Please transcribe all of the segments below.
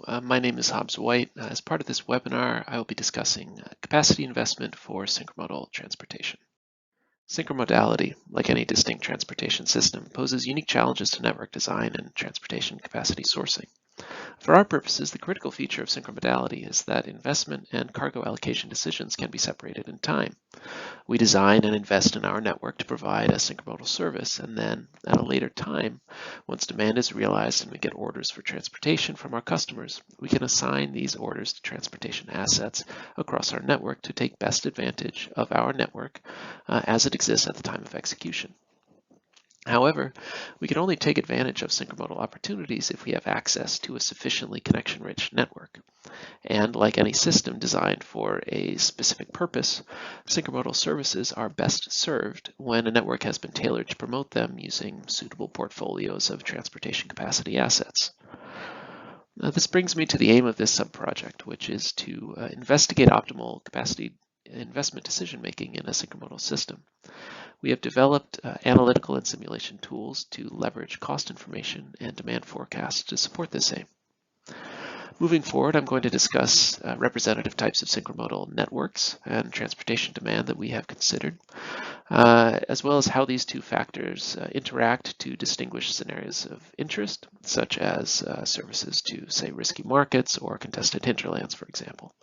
My name is Hobbs White. As part of this webinar, I will be discussing capacity investment for synchromodal transportation. Synchromodality, like any distinct transportation system, poses unique challenges to network design and transportation capacity sourcing. For our purposes, the critical feature of synchromodality is that investment and cargo allocation decisions can be separated in time. We design and invest in our network to provide a synchromodal service, and then at a later time, once demand is realized and we get orders for transportation from our customers, we can assign these orders to transportation assets across our network to take best advantage of our network as it exists at the time of execution. However, we can only take advantage of synchromodal opportunities if we have access to a sufficiently connection-rich network. And like any system designed for a specific purpose, synchromodal services are best served when a network has been tailored to promote them using suitable portfolios of transportation capacity assets. Now, this brings me to the aim of this sub-project, which is to investigate optimal capacity investment decision-making in a synchromodal system. We have developed analytical and simulation tools to leverage cost information and demand forecasts to support this aim. Moving forward, I'm going to discuss representative types of synchromodal networks and transportation demand that we have considered, as well as how these two factors interact to distinguish scenarios of interest, such as services to, say, risky markets or contested hinterlands, for example.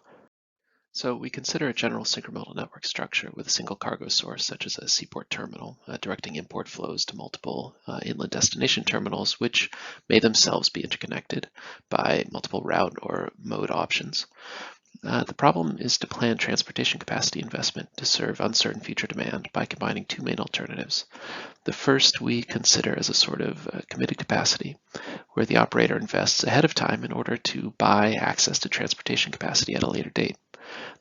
So we consider a general synchromodal network structure with a single cargo source, such as a seaport terminal, directing import flows to multiple inland destination terminals, which may themselves be interconnected by multiple route or mode options. The problem is to plan transportation capacity investment to serve uncertain future demand by combining two main alternatives. The first we consider as a sort of committed capacity, where the operator invests ahead of time in order to buy access to transportation capacity at a later date.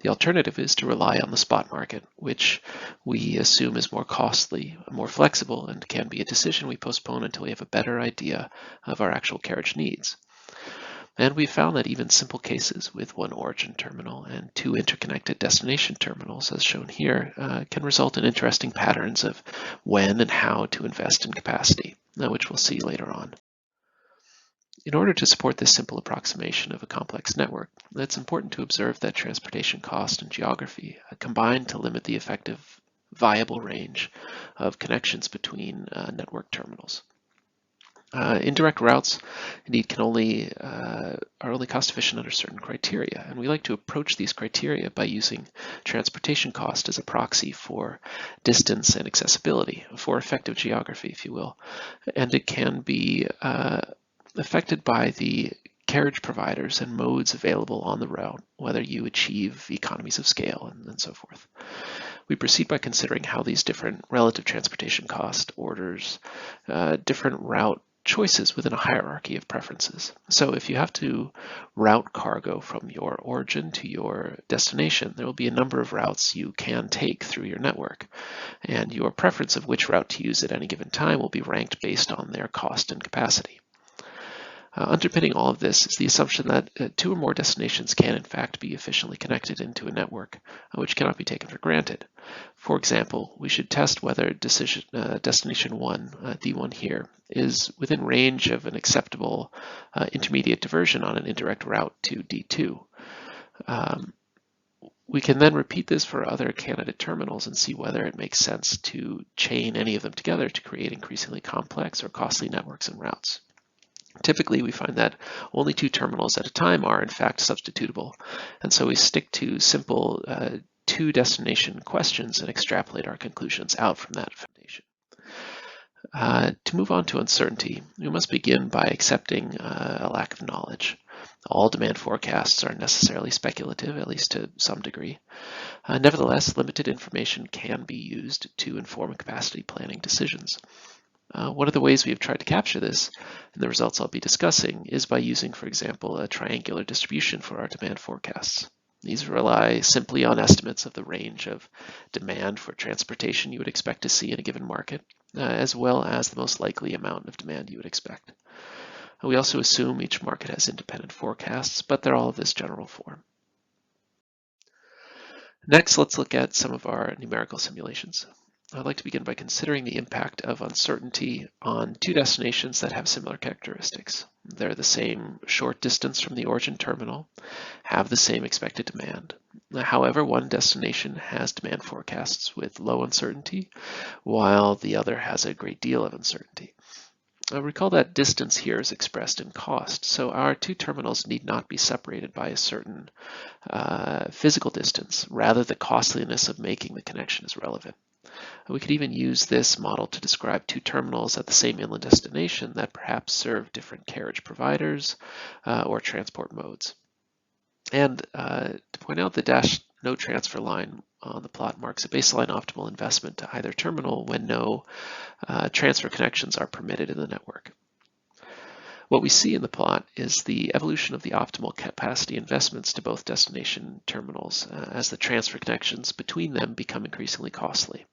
The alternative is to rely on the spot market, which we assume is more costly, more flexible, and can be a decision we postpone until we have a better idea of our actual carriage needs. And we found that even simple cases with one origin terminal and two interconnected destination terminals, as shown here, can result in interesting patterns of when and how to invest in capacity, which we'll see later on. In order to support this simple approximation of a complex network, it's important to observe that transportation cost and geography combine to limit the effective viable range of connections between network terminals. Indirect routes, indeed, are only cost efficient under certain criteria, and we like to approach these criteria by using transportation cost as a proxy for distance and accessibility, for effective geography, if you will. And it can be affected by the carriage providers and modes available on the route, whether you achieve economies of scale and so forth. We proceed by considering how these different relative transportation cost orders different route choices within a hierarchy of preferences. So if you have to route cargo from your origin to your destination, there will be a number of routes you can take through your network, and your preference of which route to use at any given time will be ranked based on their cost and capacity. Underpinning all of this is the assumption that two or more destinations can in fact be efficiently connected into a network, which cannot be taken for granted. For example, we should test whether destination 1, D1 here, is within range of an acceptable intermediate diversion on an indirect route to D2. We can then repeat this for other candidate terminals and see whether it makes sense to chain any of them together to create increasingly complex or costly networks and routes. Typically, we find that only two terminals at a time are in fact substitutable, and so we stick to simple two destination questions and extrapolate our conclusions out from that foundation. To move on to uncertainty, we must begin by accepting a lack of knowledge. All demand forecasts are necessarily speculative, at least to some degree. Nevertheless, limited information can be used to inform capacity planning decisions. One of the ways we have tried to capture this, and the results I'll be discussing, is by using, for example, a triangular distribution for our demand forecasts. These rely simply on estimates of the range of demand for transportation you would expect to see in a given market, as well as the most likely amount of demand you would expect. We also assume each market has independent forecasts, but they're all of this general form. Next, let's look at some of our numerical simulations. I'd like to begin by considering the impact of uncertainty on two destinations that have similar characteristics. They're the same short distance from the origin terminal, have the same expected demand. However, one destination has demand forecasts with low uncertainty, while the other has a great deal of uncertainty. Recall that distance here is expressed in cost, so our two terminals need not be separated by a certain physical distance. Rather, the costliness of making the connection is relevant. We could even use this model to describe two terminals at the same inland destination that perhaps serve different carriage providers or transport modes. And to point out, the dashed no transfer line on the plot marks a baseline optimal investment to either terminal when no transfer connections are permitted in the network. What we see in the plot is the evolution of the optimal capacity investments to both destination terminals as the transfer connections between them become increasingly costly.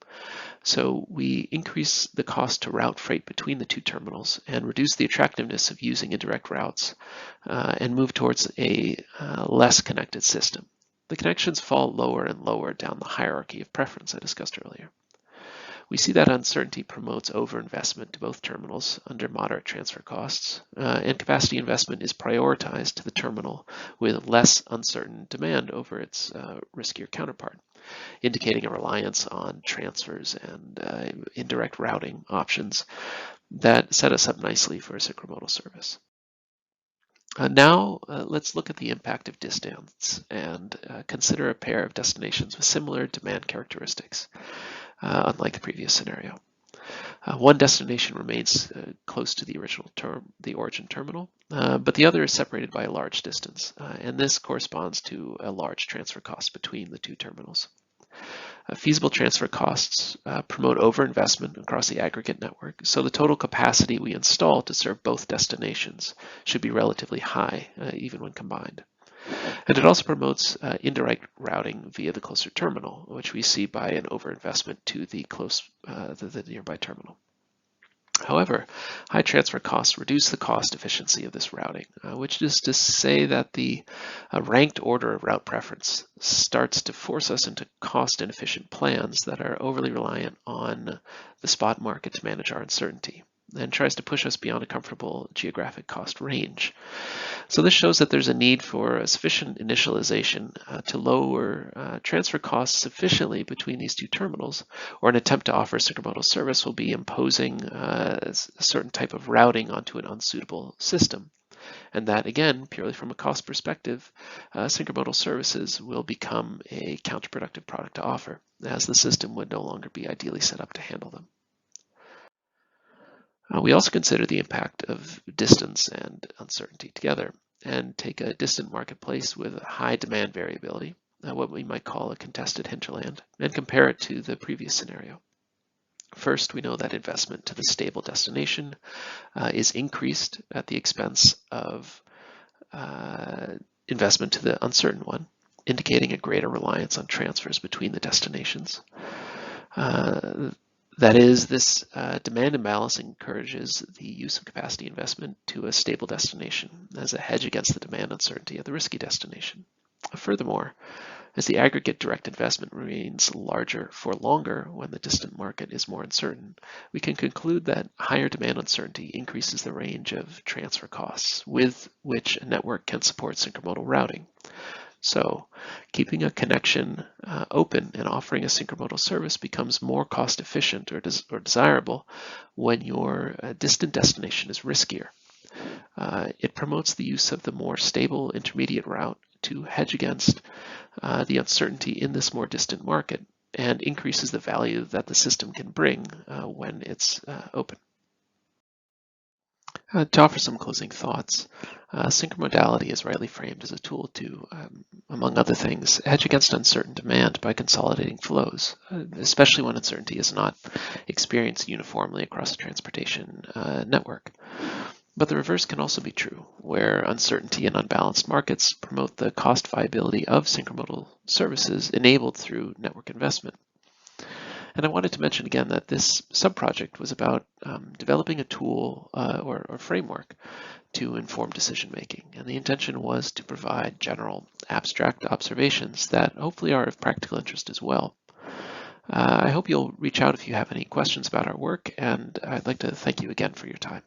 So we increase the cost to route freight between the two terminals and reduce the attractiveness of using indirect routes and move towards a less connected system. The connections fall lower and lower down the hierarchy of preference I discussed earlier. We see that uncertainty promotes overinvestment to both terminals under moderate transfer costs, and capacity investment is prioritized to the terminal with less uncertain demand over its riskier counterpart, indicating a reliance on transfers and indirect routing options that set us up nicely for a synchromodal service. Now, let's look at the impact of distance and consider a pair of destinations with similar demand characteristics, unlike the previous scenario. One destination remains close to the origin terminal, but the other is separated by a large distance, and this corresponds to a large transfer cost between the two terminals. Feasible transfer costs promote overinvestment across the aggregate network, so the total capacity we install to serve both destinations should be relatively high, even when combined. And it also promotes indirect routing via the closer terminal, which we see by an overinvestment to the nearby terminal. However, high transfer costs reduce the cost efficiency of this routing, which is to say that the ranked order of route preference starts to force us into cost inefficient plans that are overly reliant on the spot market to manage our uncertainty, and tries to push us beyond a comfortable geographic cost range. So this shows that there's a need for a sufficient initialization to lower transfer costs sufficiently between these two terminals, or an attempt to offer synchromodal service will be imposing a certain type of routing onto an unsuitable system. And that, again, purely from a cost perspective, synchromodal services will become a counterproductive product to offer, as the system would no longer be ideally set up to handle them. We also consider the impact of distance and uncertainty together and take a distant marketplace with high demand variability, what we might call a contested hinterland, and compare it to the previous scenario. First, we know that investment to the stable destination is increased at the expense of investment to the uncertain one, indicating a greater reliance on transfers between the destinations. That is, this demand imbalance encourages the use of capacity investment to a stable destination as a hedge against the demand uncertainty of the risky destination. Furthermore, as the aggregate direct investment remains larger for longer when the distant market is more uncertain, we can conclude that higher demand uncertainty increases the range of transfer costs with which a network can support synchromodal routing. So keeping a connection open and offering a synchromodal service becomes more cost efficient or desirable when your distant destination is riskier. It promotes the use of the more stable intermediate route to hedge against the uncertainty in this more distant market and increases the value that the system can bring when it's open. To offer some closing thoughts, synchromodality is rightly framed as a tool to, among other things, hedge against uncertain demand by consolidating flows, especially when uncertainty is not experienced uniformly across the transportation network. But the reverse can also be true, where uncertainty and unbalanced markets promote the cost viability of synchromodal services enabled through network investment. And I wanted to mention again that this sub-project was about developing a tool or framework to inform decision-making. And the intention was to provide general abstract observations that hopefully are of practical interest as well. I hope you'll reach out if you have any questions about our work, and I'd like to thank you again for your time.